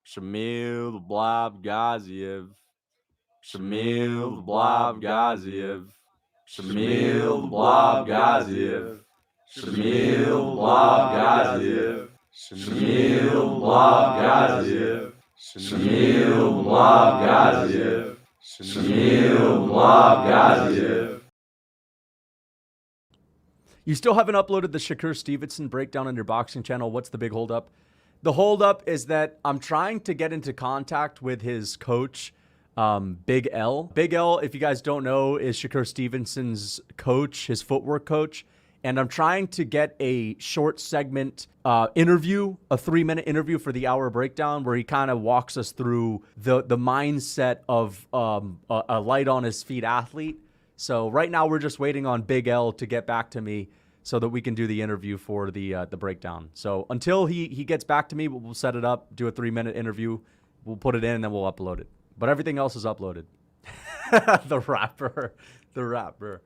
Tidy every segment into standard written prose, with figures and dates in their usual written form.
Shamil the Blob Gaziev. Shamil the Blob Gaziev. Shamil the Blob Gaziev. Shamil the Blob Gaziev. Shamil the Blob Gaziev. Shamil the Blob Gaziev. Shamil the Blob Gaziev. You still haven't uploaded the Shakur Stevenson breakdown on your boxing channel. What's the big holdup? The holdup is that I'm trying to get into contact with his coach, Big L. Big L, if you guys don't know, is Shakur Stevenson's coach, his footwork coach. And I'm trying to get a short segment interview, a 3-minute interview for the hour breakdown where he kind of walks us through the mindset of a light on his feet athlete. So right now we're just waiting on Big L to get back to me so that we can do the interview for the breakdown. So until he gets back to me, we'll set it up, do a 3-minute interview. We'll put it in and then we'll upload it. But everything else is uploaded. The rapper.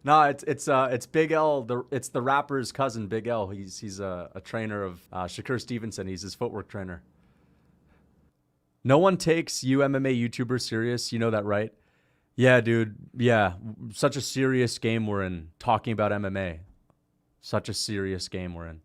No, it's Big L. It's the rapper's cousin, Big L. He's a trainer of Shakur Stevenson. He's his footwork trainer. No one takes you MMA YouTubers serious. You know that, right? Yeah, dude. Yeah, such a serious game we're in. Talking about MMA, such a serious game we're in.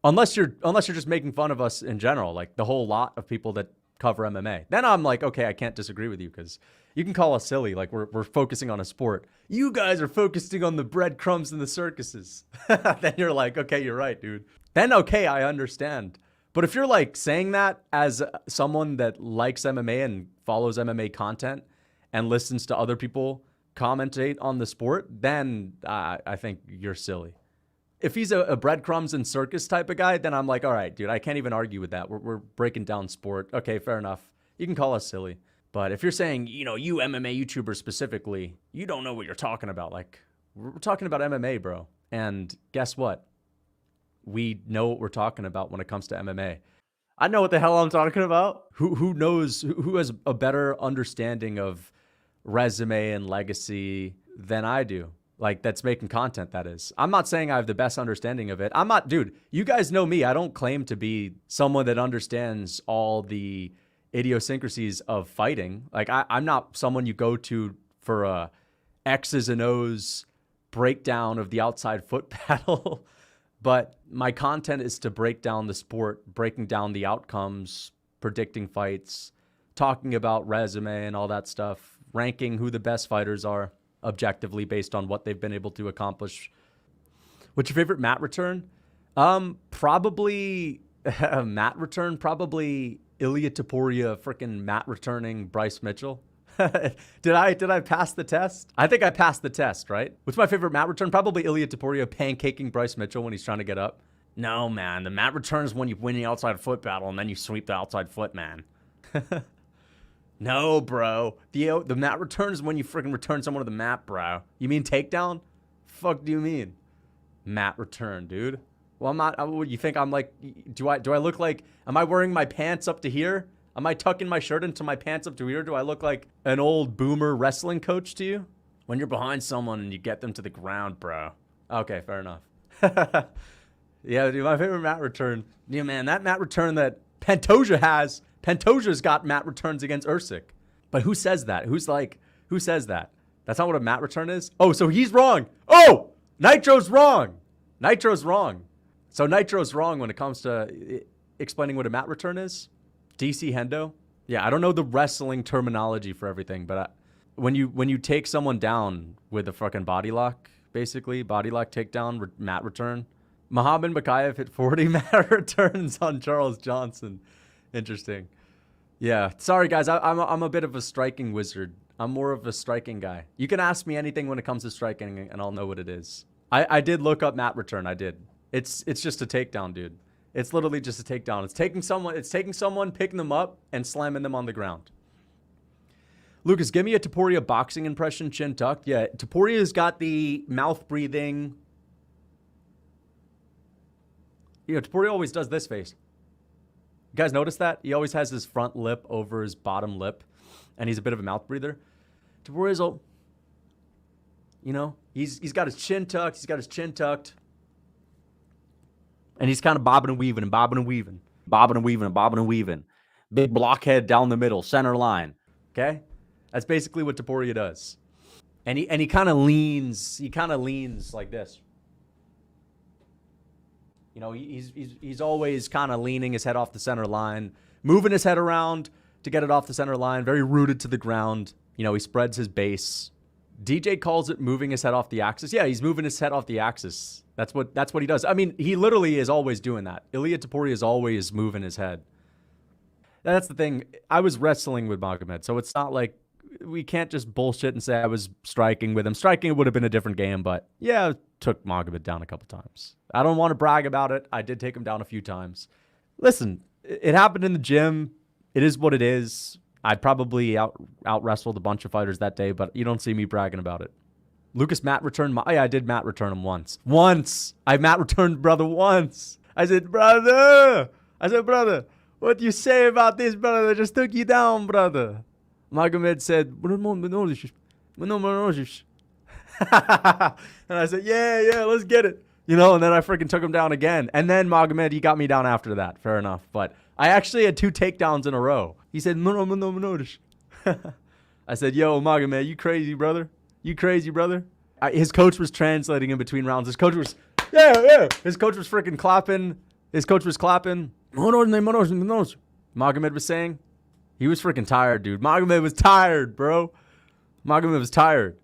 Unless you're just making fun of us in general, like the whole lot of people that cover MMA. Then I'm like, okay, I can't disagree with you because you can call us silly. Like we're focusing on a sport. You guys are focusing on the breadcrumbs and the circuses. Then you're like, okay, you're right, dude. Then okay, I understand. But if you're like saying that as someone that likes MMA and follows MMA content and listens to other people commentate on the sport, then I think you're silly. If he's a breadcrumbs and circus type of guy, then I'm like, all right, dude, I can't even argue with that. We're breaking down sport. Okay, fair enough. You can call us silly. But if you're saying, you MMA YouTubers specifically, you don't know what you're talking about. Like, we're talking about MMA, bro. And guess what? We know what we're talking about when it comes to MMA. I know what the hell I'm talking about. Who knows? Who has a better understanding of resume and legacy than I do? Like, that's making content, that is. I'm not saying I have the best understanding of it. I'm not, dude, you guys know me. I don't claim to be someone that understands all the idiosyncrasies of fighting. Like, I'm not someone you go to for a X's and O's breakdown of the outside foot battle. But my content is to break down the sport, breaking down the outcomes, predicting fights, talking about resume and all that stuff, ranking who the best fighters are objectively based on what they've been able to accomplish. What's your favorite mat return? Probably mat return, probably Ilia Topuria freaking mat returning Bryce Mitchell. Did I pass the test? I think I passed the test, right? What's my favorite mat return? Probably Ilia Topuria pancaking Bryce Mitchell when he's trying to get up. No, man, the mat return is when you win the outside foot battle and then you sweep the outside foot, man. No, bro. The mat return is when you freaking return someone to the mat, bro. You mean takedown? Fuck do you mean? Mat return, dude. Well, I'm not. You think I'm like? Do I look like? Am I wearing my pants up to here? Am I tucking my shirt into my pants up to here? Do I look like an old boomer wrestling coach to you? When you're behind someone and you get them to the ground, bro. Okay, fair enough. Yeah, dude, my favorite mat return. Yeah, man, that mat return that Pantoja has. Pantoja's got mat returns against Usyk. But who says that? Who says that? That's not what a mat return is? Oh, so he's wrong. Oh, Nitro's wrong. Nitro's wrong. So Nitro's wrong when it comes to explaining what a mat return is. DC Hendo. Yeah, I don't know the wrestling terminology for everything, but when you take someone down with a fucking body lock, basically, body lock takedown, mat return. Magomed Bakayev hit 40 mat returns on Charles Johnson. Interesting. Yeah. Sorry, guys. I'm a bit of a striking wizard. I'm more of a striking guy. You can ask me anything when it comes to striking, and I'll know what it is. I did look up mat return. I did. It's just a takedown, dude. It's literally just a takedown. It's taking someone, picking them up, and slamming them on the ground. Lucas, give me a Topuria boxing impression, chin tucked. Yeah, Topuria's got the mouth breathing. Topuria always does this face. You guys notice that? He always has his front lip over his bottom lip, and he's a bit of a mouth breather. Topuria's all, he's got his chin tucked. And he's kind of bobbing and weaving and bobbing and weaving. Bobbing and weaving and bobbing and weaving. Big blockhead down the middle, center line. Okay? That's basically what Topuria does. And he kind of leans, like this. You know, he's always kind of leaning his head off the center line, moving his head around to get it off the center line, very rooted to the ground. You know, he spreads his base. DJ calls it moving his head off the axis. Yeah, he's moving his head off the axis. That's what he does. I mean, he literally is always doing that. Ilia Topuria is always moving his head. That's the thing. I was wrestling with Magomed, so it's not like we can't just bullshit and say I was striking with him. Striking would have been a different game, but yeah, I took Magomed down a couple times. I don't want to brag about it. I did take him down a few times. Listen, it happened in the gym. It is what it is. I'd probably out wrestled a bunch of fighters that day, but you don't see me bragging about it. Lucas Matt returned yeah, I did Matt return him once. I Matt returned brother once. I said, brother, what do you say about this, brother? I just took you down, brother. Magomed said, and I said, yeah, let's get it. You know, and then I freaking took him down again. And then Magomed, he got me down after that. Fair enough. But I actually had 2 takedowns in a row. He said, I said, yo, Magomed, you crazy, brother? You crazy, brother? His coach was translating in between rounds. His coach was, yeah. His coach was freaking clapping. Magomed was saying. He was freaking tired, dude. Magomed was tired, bro. Magomed was tired.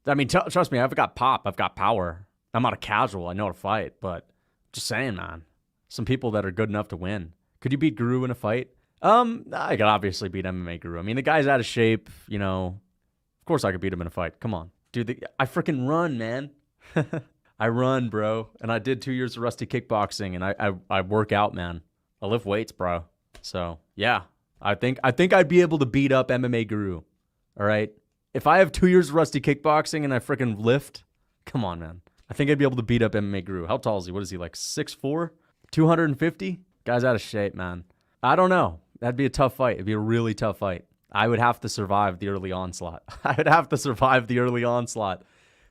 I mean, trust me, I've got pop. I've got power. I'm not a casual. I know how to fight, but just saying, man. Some people that are good enough to win. Could you beat Guru in a fight? I could obviously beat MMA Guru. I mean, the guy's out of shape, you know. Of course I could beat him in a fight. Come on. Dude, I freaking run, man. I run, bro. And I did 2 years of rusty kickboxing, and I work out, man. I lift weights, bro. So, yeah. I think I'd be able to beat up MMA Guru. All right? If I have 2 years of rusty kickboxing and I freaking lift, come on, man. I think I'd be able to beat up MMA Guru. How tall is he? What is he, like 6'4"? 250? Guy's out of shape, man. I don't know. That'd be a tough fight. It'd be a really tough fight. I would have to survive the early onslaught.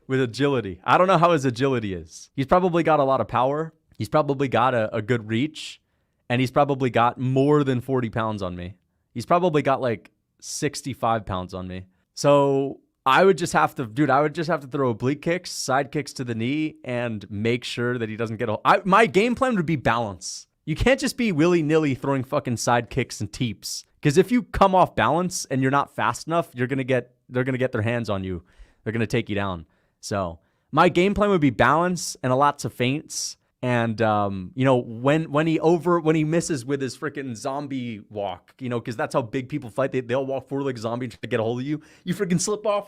With agility. I don't know how his agility is. He's probably got a lot of power. He's probably got a good reach. And he's probably got more than 40 pounds on me. He's probably got like 65 pounds on me. So I would just have to throw oblique kicks, side kicks to the knee, and make sure that he doesn't get my game plan would be balance. You can't just be willy-nilly throwing fucking side kicks and teeps. Because if you come off balance and you're not fast enough, they're gonna get their hands on you. They're gonna take you down. So my game plan would be balance and lots of feints. And you know, when he misses with his freaking zombie walk, you know, because that's how big people fight. They'll walk forward like a zombie and try to get a hold of you. You freaking slip off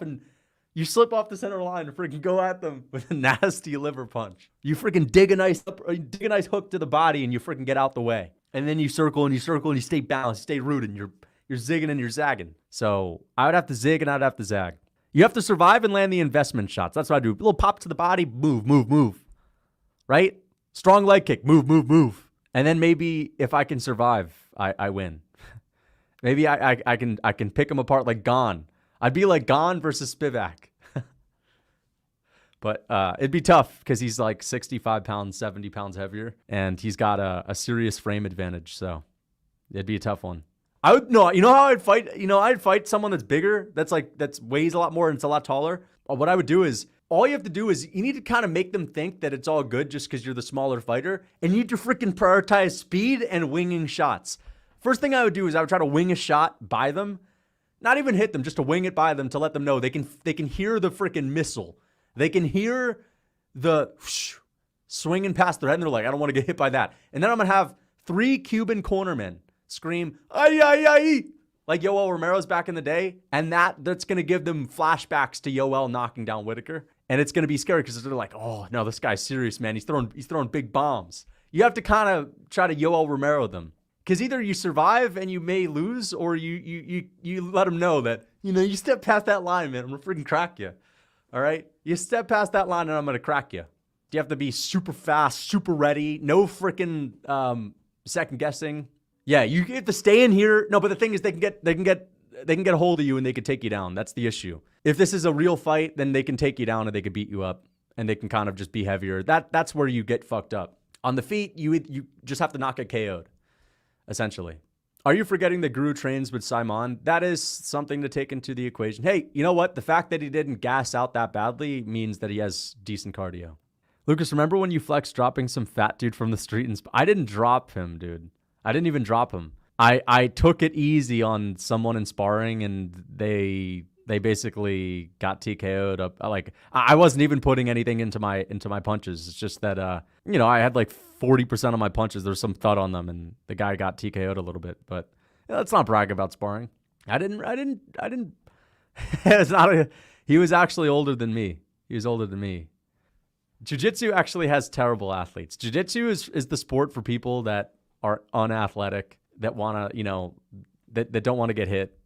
the center line and freaking go at them with a nasty liver punch. You freaking dig a nice hook to the body and you freaking get out the way. And then you circle and you stay balanced, stay rooted, and you're zigging and you're zagging. So I would have to zig and I'd have to zag. You have to survive and land the investment shots. That's what I do. A little pop to the body, move. Right? Strong leg kick, move. And then maybe if I can survive, I win. Maybe I can pick them apart like Gon. I'd be like Gon versus Spivak. But it'd be tough because he's like 65 pounds, 70 pounds heavier, and he's got a serious frame advantage. So it'd be a tough one. You know how I'd fight? You know, I'd fight someone that's bigger, that's weighs a lot more and it's a lot taller. What I would do is, all you have to do is you need to kind of make them think that it's all good just because you're the smaller fighter, and you need to freaking prioritize speed and winging shots. First thing I would do is I would try to wing a shot by them, not even hit them, just to wing it by them to let them know they can hear the freaking missile. They can hear the swinging past their head, and they're like, I don't want to get hit by that. And then I'm going to have 3 Cuban cornermen scream, ay, ay, ay, like Yoel Romero's back in the day. And that's going to give them flashbacks to Yoel knocking down Whitaker. And it's going to be scary because they're like, oh, no, this guy's serious, man. He's throwing big bombs. You have to kind of try to Yoel Romero them. Because either you survive and you may lose, or you let them know that, you know, you step past that line, man, I'm going to freaking crack you. All right? You step past that line and I'm going to crack you. You have to be super fast, super ready, no freaking second guessing. Yeah, you have to stay in here. No, but the thing is they can get a hold of you and they can take you down. That's the issue. If this is a real fight, then they can take you down and they can beat you up and they can kind of just be heavier. That's where you get fucked up. On the feet, you just have to not get KO'd. essentially. Are you forgetting that Guru trains with Simon? That is something to take into the equation. Hey, you know what? The fact that he didn't gas out that badly means that he has decent cardio. Lucas, remember when you flexed dropping some fat dude from the street? I didn't drop him, dude. I didn't even drop him. I took it easy on someone in sparring, and they basically got TKO'd up. Like, I wasn't even putting anything into my punches. It's just that I had like 40% of my punches. There's some thud on them, and the guy got TKO'd a little bit. But let's not brag about sparring. I didn't. It's not he was actually older than me. He was older than me. Jiu-Jitsu actually has terrible athletes. Jiu-Jitsu is the sport for people that are unathletic, that want to, that don't want to get hit.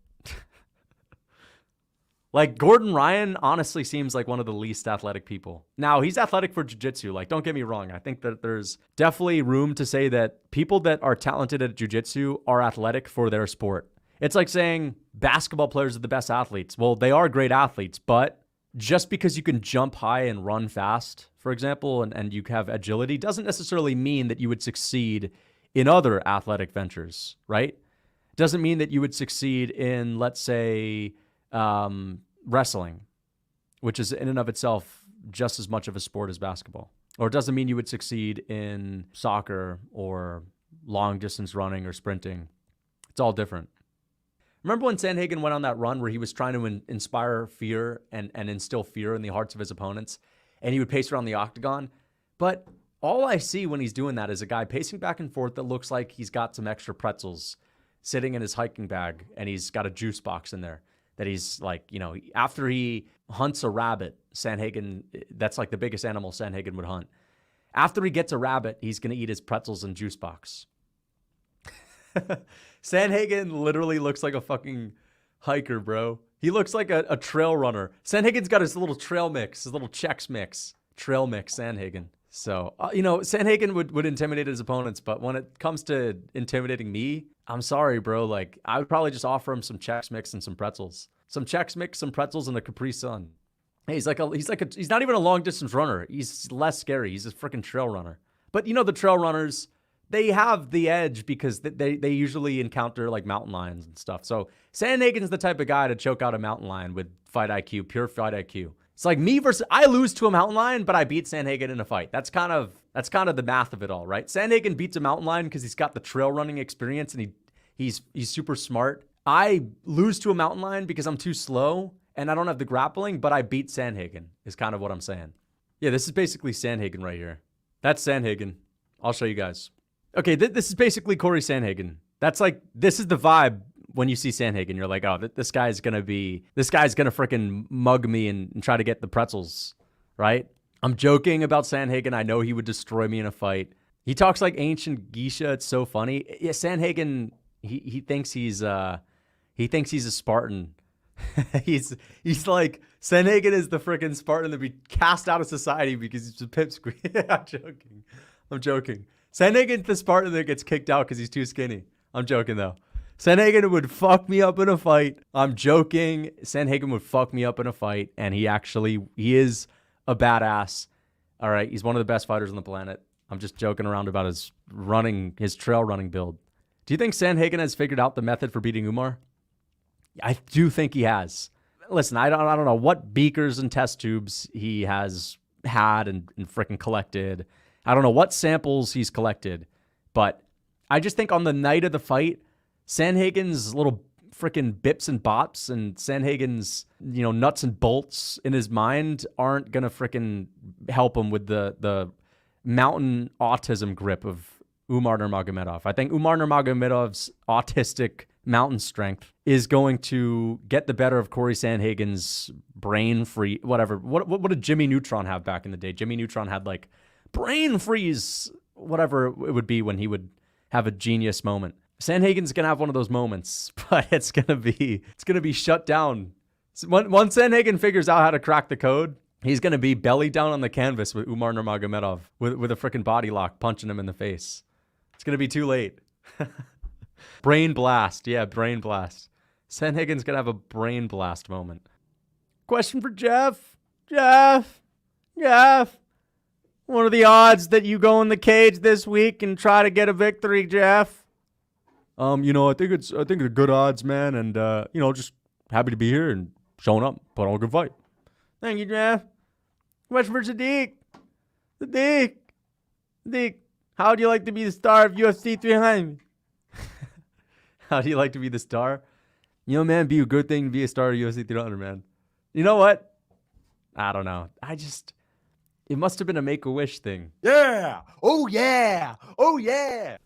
Like, Gordon Ryan honestly seems like one of the least athletic people. Now, he's athletic for jiu-jitsu. Like, don't get me wrong. I think that there's definitely room to say that people that are talented at jiu-jitsu are athletic for their sport. It's like saying basketball players are the best athletes. Well, they are great athletes, but just because you can jump high and run fast, for example, and you have agility, doesn't necessarily mean that you would succeed in other athletic ventures, right? Doesn't mean that you would succeed in, let's say, wrestling, which is in and of itself just as much of a sport as basketball. Or it doesn't mean you would succeed in soccer or long distance running or sprinting. It's all different. Remember when Sandhagen went on that run where he was trying to inspire fear and instill fear in the hearts of his opponents, and he would pace around the octagon? But all I see when he's doing that is a guy pacing back and forth that looks like he's got some extra pretzels sitting in his hiking bag, and he's got a juice box in there. That he's like, after he hunts a rabbit, Sandhagen, that's like the biggest animal Sandhagen would hunt. After he gets a rabbit, he's going to eat his pretzels and juice box. Sandhagen literally looks like a fucking hiker, bro. He looks like a trail runner. Sandhagen's got his little trail mix, his little Chex mix. Trail mix, Sandhagen. So, Sandhagen would intimidate his opponents, but when it comes to intimidating me, I'm sorry, bro. Like, I would probably just offer him some Chex Mix and some pretzels. Some Chex Mix, some pretzels, and a Capri Sun. Hey, he's not even a long distance runner. He's less scary. He's a freaking trail runner. But the trail runners, they have the edge because they usually encounter like mountain lions and stuff. So Sandhagen's the type of guy to choke out a mountain lion with fight IQ, pure fight IQ. It's like me versus, I lose to a mountain lion, but I beat Sandhagen in a fight. That's kind of the math of it all, right? Sandhagen beats a mountain lion because he's got the trail running experience and he's super smart. I lose to a mountain lion because I'm too slow and I don't have the grappling, but I beat Sandhagen is kind of what I'm saying. Yeah, this is basically Sandhagen right here. That's Sandhagen. I'll show you guys. Okay, this is basically Corey Sandhagen. This is the vibe. When you see Sandhagen, you're like, oh, this guy's gonna freaking mug me and try to get the pretzels, right? I'm joking about Sandhagen. I know he would destroy me in a fight. He talks like ancient geisha. It's so funny. Yeah, Sandhagen, he thinks he's a Spartan. he's like, Sandhagen is the freaking Spartan that be cast out of society because he's a pipsqueak. I'm joking. Sandhagen's the Spartan that gets kicked out because he's too skinny. I'm joking though. Sandhagen would fuck me up in a fight. I'm joking. Sandhagen would fuck me up in a fight, and he is a badass. All right, he's one of the best fighters on the planet. I'm just joking around about his trail running build. Do you think Sandhagen has figured out the method for beating Umar? I do think he has. Listen, I don't know what beakers and test tubes he has had and freaking collected. I don't know what samples he's collected, but I just think on the night of the fight, Sandhagen's little freaking bips and bops and Sandhagen's, nuts and bolts in his mind aren't going to freaking help him with the mountain autism grip of Umar Nurmagomedov. I think Umar Nurmagomedov's autistic mountain strength is going to get the better of Corey Sandhagen's brain free, whatever. What did Jimmy Neutron have back in the day? Jimmy Neutron had like brain freeze, whatever it would be when he would have a genius moment. Sandhagen's gonna have one of those moments, but it's gonna be shut down. Once Sandhagen figures out how to crack the code, he's gonna be belly down on the canvas with Umar Nurmagomedov with a freaking body lock, punching him in the face. It's gonna be too late. Brain blast, yeah, brain blast. Sandhagen's gonna have a brain blast moment. Question for Jeff. Jeff. What are the odds that you go in the cage this week and try to get a victory, Jeff? I think they're good odds, man, and just happy to be here and showing up, put on a good fight. Thank you, Jeff. Much for Sadiq. Sadiq, how would you like to be the star of UFC 300? How do you like to be the star? Man, be a good thing to be a star of UFC 300, man. You know what? I don't know. It must have been a Make-A-Wish thing. Yeah. Oh, yeah. Oh, yeah.